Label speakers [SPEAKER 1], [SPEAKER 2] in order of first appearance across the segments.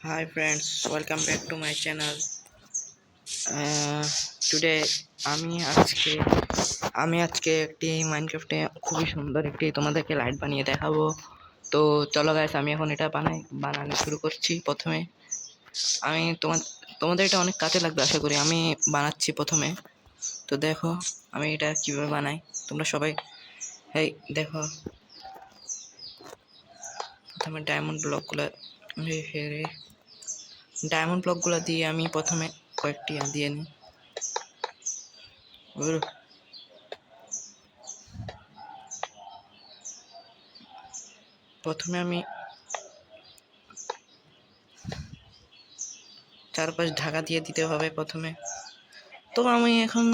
[SPEAKER 1] Hi friends, welcome back to my channel. Today আমি আজকে একটি মাইনক্রাফটে খুবই সুন্দর একটি তোমাদেরকে লাইট বানিয়ে দেখাবো। তো চলো গাইস, আমি এখন এটা বানানো শুরু করছি। প্রথমে আমি তোমাদের এটা অনেক কাজে লাগবে আশা করি। আমি বানাচ্ছি প্রথমে। তো দেখো আমি এটা কিভাবে বানাই, তোমরা সবাই এই দেখো। প্রথমে ডায়মন্ড ব্লকগুলো দিয়ে আমি প্রথমে কয়েকটি দিয়ে নিই। প্রথমে আমি চারপাশ ঢাকা দিয়ে দিতে হবে প্রথমে। তো আমি এখন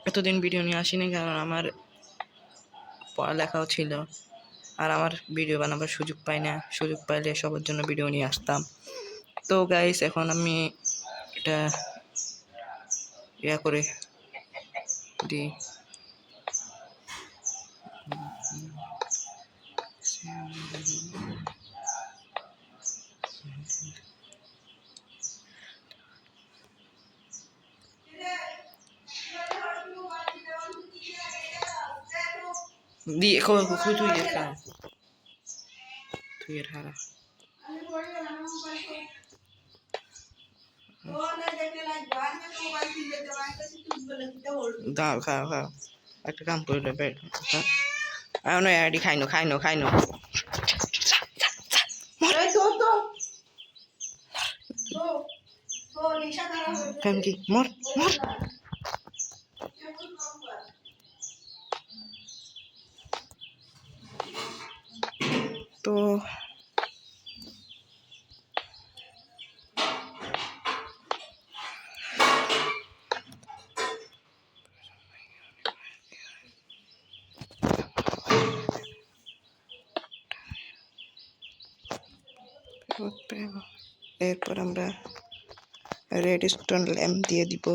[SPEAKER 1] এতদিন ভিডিও নিয়ে আসিনি, কারণ আমার পড়ালেখাও ছিল আর আমার ভিডিও বানাবার সুযোগ পাই না। সুযোগ পাইলে সবার জন্য ভিডিও নিয়ে আসতাম। তো গাইস, এখন আমি এটা করে দিই। দিয়ে তুই এর হারা দাও, খাও একটা কাম করলে বেড না এডি খাইনো কেন কি মর তো এরপর আমরা রেড স্টোন ল্যাম্প দিয়ে দিব।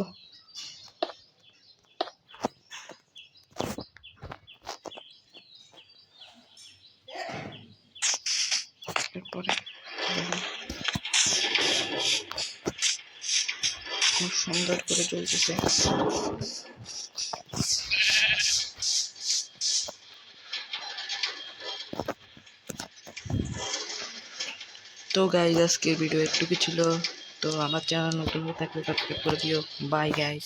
[SPEAKER 1] এরপরে খুব সুন্দর করে চলতেছে। তো গাইজ, আজকের ভিডিও একটুকু ছিল। তো আমার চ্যানেল নতুন হয়ে থাকলে সাবস্ক্রাইব করে দিও। By guys.